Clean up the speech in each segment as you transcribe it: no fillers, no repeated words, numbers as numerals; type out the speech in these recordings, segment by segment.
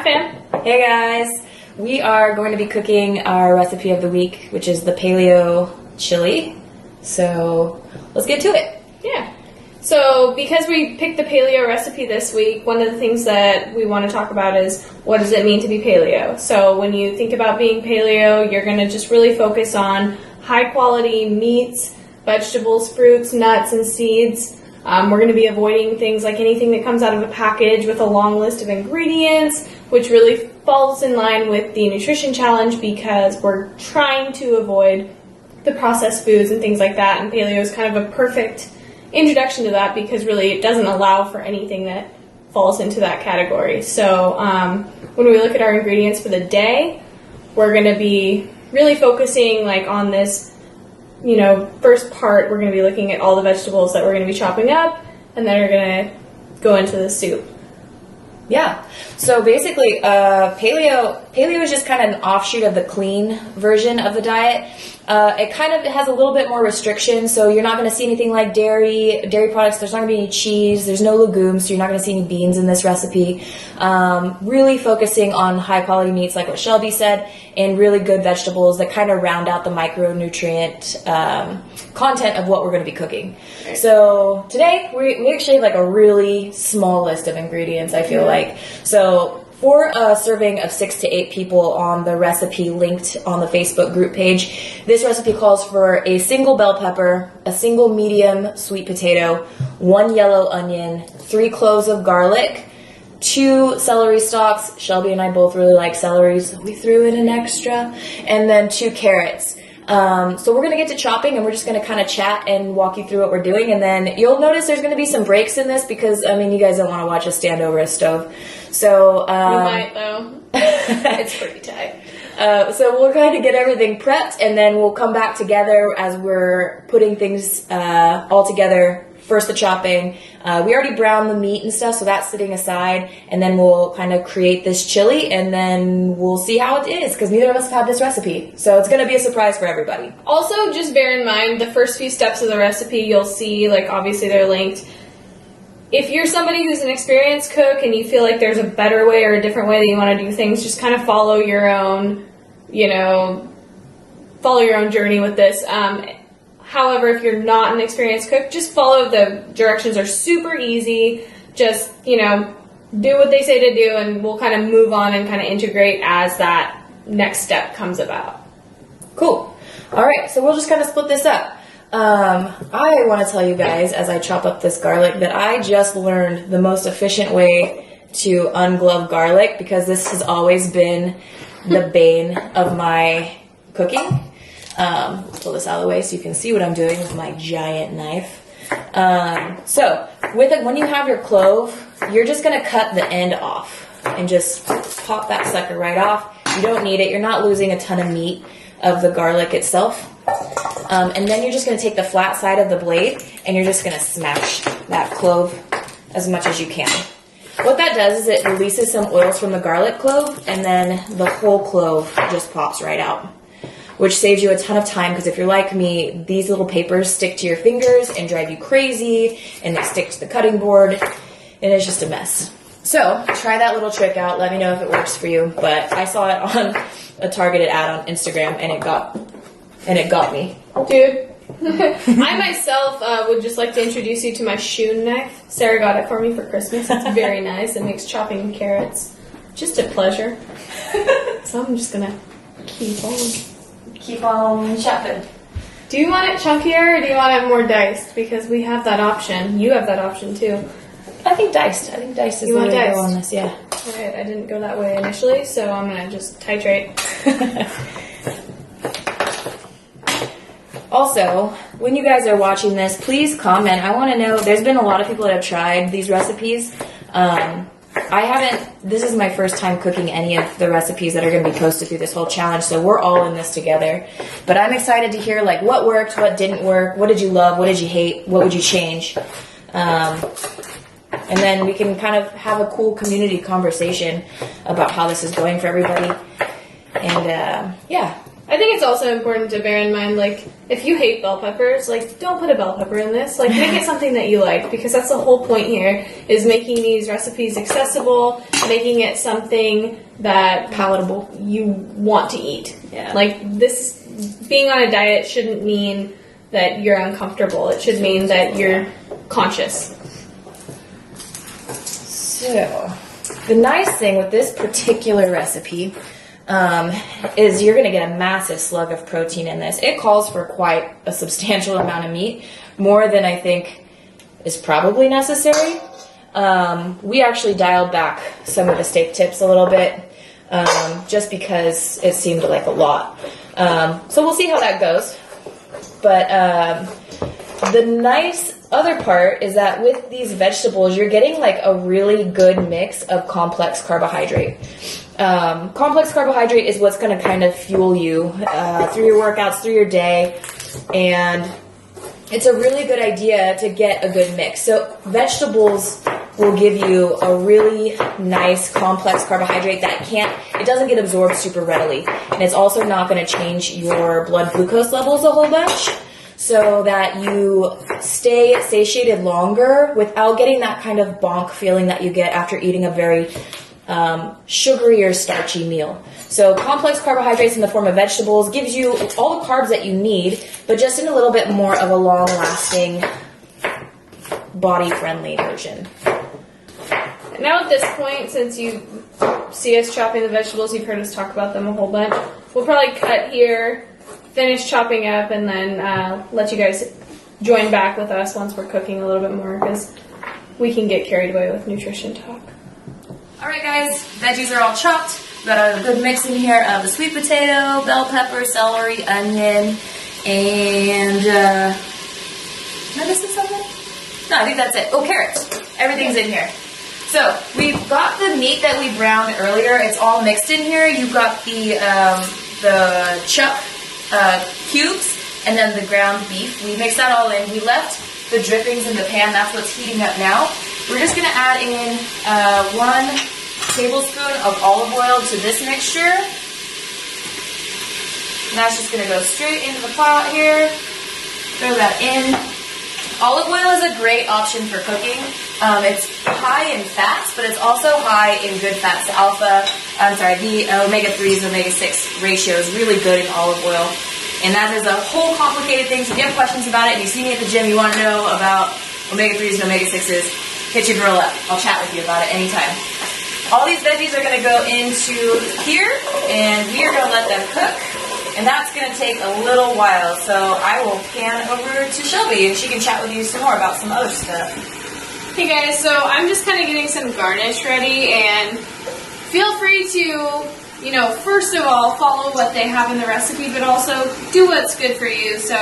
Hi, fam. Hey guys, we are going to be cooking our recipe of the week, which is the Paleo chili. So let's get to it. Yeah. So because we picked the paleo recipe this week, one of the things that we want to talk about is what does it mean to be paleo? So when you think about being paleo, you're going to just really focus on high quality meats, vegetables, fruits, nuts, and seeds. We're going to be avoiding things like anything that comes out of a package with a long list of ingredients, which really falls in line with the nutrition challenge because we're trying to avoid the processed foods and things like that. And paleo is kind of a perfect introduction to that because really it doesn't allow for anything that falls into that category. So when we look at our ingredients for the day, we're going to be really focusing like on this first part. We're going to be looking at all the vegetables that we're going to be chopping up, and then we're going to go into the soup. Yeah. So basically, paleo is just kind of an offshoot of the clean version of the diet. It kind of has a little bit more restrictions, so you're not going to see anything like dairy products. There's not going to be any cheese. There's no legumes, so you're not going to see any beans in this recipe. Really focusing on high quality meats, like what Shelby said, and really good vegetables that kind of round out the micronutrient content of what we're going to be cooking. Right. So today we actually have like a really small list of ingredients, I feel like. So for a serving of 6 to 8 people on the recipe linked on the Facebook group page, this recipe calls for a single bell pepper, a single medium sweet potato, 1 yellow onion, 3 cloves of garlic, 2 celery stalks. Shelby and I both really like celery, so we threw in an extra, and then 2 carrots. So we're going to get to chopping, and we're just going to kind of chat and walk you through what we're doing, and then you'll notice there's going to be some breaks in this because, you guys don't want to watch us stand over a stove. So we might, though. It's pretty tight. So we'll kind of get everything prepped, and then we'll come back together as we're putting things all together. First, the chopping. We already browned the meat and stuff, so that's sitting aside. And then we'll kind of create this chili, and then we'll see how it is, because neither of us have had this recipe. So it's going to be a surprise for everybody. Also, just bear in mind, the first few steps of the recipe, you'll see, obviously they're linked. If you're somebody who's an experienced cook and you feel like there's a better way or a different way that you want to do things, just kind of follow your own, journey with this. However, if you're not an experienced cook, just follow the directions. Are super easy. Just, do what they say to do, and we'll kind of move on and kind of integrate as that next step comes about. Cool. All right, so we'll just kind of split this up. I want to tell you guys, as I chop up this garlic, that I just learned the most efficient way to unglove garlic, because this has always been the bane of my cooking. Pull this out of the way so you can see what I'm doing with my giant knife. So when you have your clove, you're just going to cut the end off and just pop that sucker right off. You don't need it. You're not losing a ton of meat of the garlic itself. And then you're just going to take the flat side of the blade and you're just going to smash that clove as much as you can. What that does is it releases some oils from the garlic clove, and then the whole clove just pops right out, which saves you a ton of time, because if you're like me, these little papers stick to your fingers and drive you crazy, and they stick to the cutting board, and it's just a mess. So try that little trick out. Let me know if it works for you. But I saw it on a targeted ad on Instagram, and it got me. Dude, I myself would just like to introduce you to my Shun knife. Sarah got it for me for Christmas. It's very nice. It makes chopping carrots just a pleasure. So I'm just gonna keep on chopping. Do you want it chunkier, or do you want it more diced? Because we have that option. You have that option too. I think diced. I think diced is the way to go on this, yeah. Alright, I didn't go that way initially, so I'm going to just titrate. Also, when you guys are watching this, please comment. I want to know, there's been a lot of people that have tried these recipes. This is my first time cooking any of the recipes that are going to be posted through this whole challenge, so we're all in this together. But I'm excited to hear what worked, what didn't work, what did you love, what did you hate, what would you change? And then we can kind of have a cool community conversation about how this is going for everybody. And I think it's also important to bear in mind, like, if you hate bell peppers, like, don't put a bell pepper in this. Like, make it something that you like, because that's the whole point here, is making these recipes accessible, making it something that Palatable. you want to eat. Yeah. Like, this, being on a diet shouldn't mean that you're uncomfortable. It should mean that you're conscious. So, the nice thing with this particular recipe is you're going to get a massive slug of protein in this. It calls for quite a substantial amount of meat, more than I think is probably necessary. We actually dialed back some of the steak tips a little bit, just because it seemed like a lot. So we'll see how that goes. But the nice other part is that with these vegetables, you're getting like a really good mix of complex carbohydrate. Complex carbohydrate is what's going to kind of fuel you through your workouts, through your day, and it's a really good idea to get a good mix. So vegetables will give you a really nice complex carbohydrate that it doesn't get absorbed super readily, and it's also not going to change your blood glucose levels a whole bunch, so that you stay satiated longer without getting that kind of bonk feeling that you get after eating a very sugary or starchy meal. So complex carbohydrates in the form of vegetables gives you all the carbs that you need, but just in a little bit more of a long-lasting, body-friendly version. Now at this point, since you see us chopping the vegetables, you've heard us talk about them a whole bunch, we'll probably cut here, finish chopping up, and then let you guys join back with us once we're cooking a little bit more, because we can get carried away with nutrition talk. Alright guys, veggies are all chopped. We've got a good mix in here of the sweet potato, bell pepper, celery, onion, and am I missing something? No, I think that's it. Oh, carrots. Everything's in here. So, we've got the meat that we browned earlier. It's all mixed in here. You've got the chuck cubes and then the ground beef. We mixed that all in. We left the drippings in the pan. That's what's heating up now. We're just going to add in 1 tablespoon of olive oil to this mixture. And that's just going to go straight into the pot here. Throw that in. Olive oil is a great option for cooking. It's high in fats, but it's also high in good fats. The omega-3s and omega-6 ratio is really good in olive oil. And that is a whole complicated thing. So if you have questions about it and you see me at the gym, you want to know about omega-3s and omega-6s, hit your girl up. I'll chat with you about it anytime. All these veggies are going to go into here, and we are going to let them cook. And that's going to take a little while, so I will pan over to Shelby, and she can chat with you some more about some other stuff. Hey guys, so I'm just kind of getting some garnish ready, and feel free to, first of all, follow what they have in the recipe, but also do what's good for you. So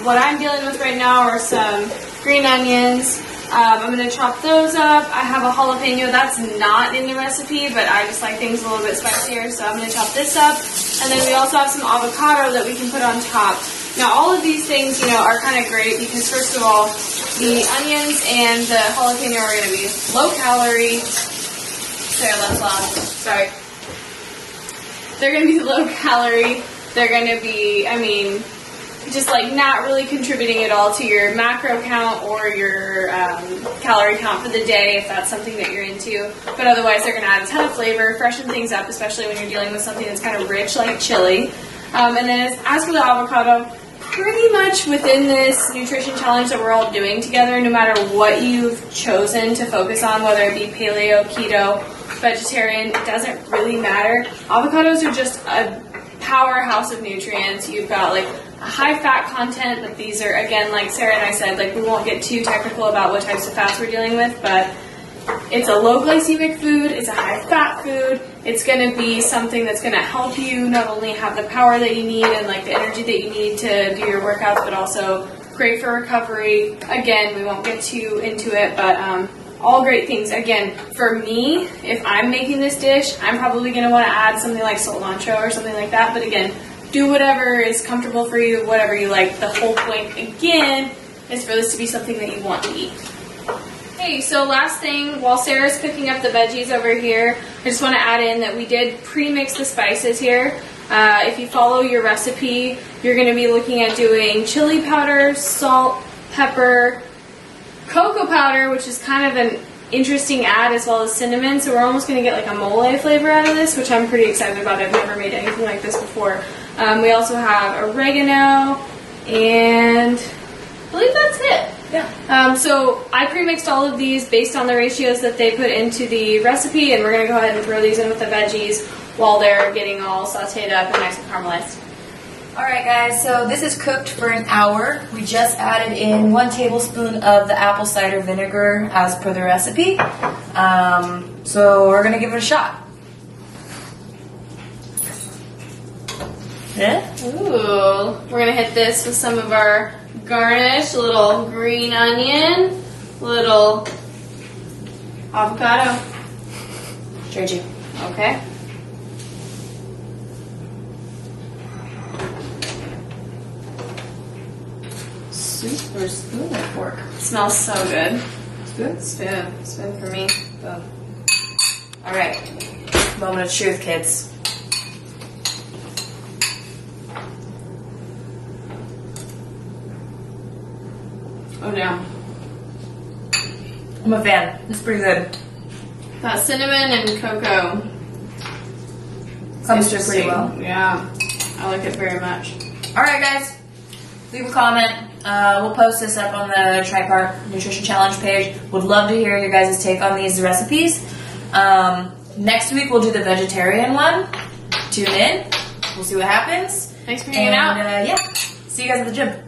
what I'm dealing with right now are some green onions. I'm going to chop those up. I have a jalapeno that's not in the recipe, but I just like things a little bit spicier, so I'm going to chop this up. And then we also have some avocado that we can put on top. Now all of these things, are kind of great because first of all, the onions and the jalapeno are going to be low calorie. Sorry, that's loud. Sorry. They're going to be low calorie. They're going to be, just like not really contributing at all to your macro count or your calorie count for the day if that's something that you're into. But otherwise they're going to add a ton of flavor, freshen things up, especially when you're dealing with something that's kind of rich like chili. And then as for the avocado, pretty much within this nutrition challenge that we're all doing together, no matter what you've chosen to focus on, whether it be paleo, keto, vegetarian, it doesn't really matter. Avocados are just a powerhouse of nutrients. You've got like a high fat content, but these are, again, like Sarah and I said, like we won't get too technical about what types of fats we're dealing with, but it's a low glycemic food, it's a high fat food, it's going to be something that's going to help you not only have the power that you need and like the energy that you need to do your workouts, but also great for recovery. Again, we won't get too into it, but all great things. Again, for me, if I'm making this dish, I'm probably going to want to add something like cilantro or something like that, but again, do whatever is comfortable for you, whatever you like. The whole point, again, is for this to be something that you want to eat. Okay, so last thing, while Sarah's cooking up the veggies over here, I just want to add in that we did pre-mix the spices here. If you follow your recipe, you're going to be looking at doing chili powder, salt, pepper, cocoa powder, which is kind of an interesting add, as well as cinnamon. So we're almost going to get like a mole flavor out of this, which I'm pretty excited about. I've never made anything like this before. We also have oregano, and I believe that's it. Yeah. So I pre-mixed all of these based on the ratios that they put into the recipe, and we're going to go ahead and throw these in with the veggies while they're getting all sauteed up and nice and caramelized. Alright guys, so this is cooked for an hour. We just added in 1 tablespoon of the apple cider vinegar as per the recipe. So we're going to give it a shot. Yeah? Ooh, we're going to hit this with some of our garnish, a little green onion, a little avocado. Trade you. Okay. Super spoon or fork? Smells so good. Spoon? Spoon for me. Boom. Alright, moment of truth, kids. Oh damn. I'm a fan. It's pretty good. That cinnamon and cocoa Comes through pretty well. Yeah, I like it very much. Alright guys, leave a comment. We'll post this up on the Tripark Nutrition Challenge page. Would love to hear your guys' take on these recipes. Next week we'll do the vegetarian one. Tune in. We'll see what happens. Thanks for hanging out. Yeah, see you guys at the gym.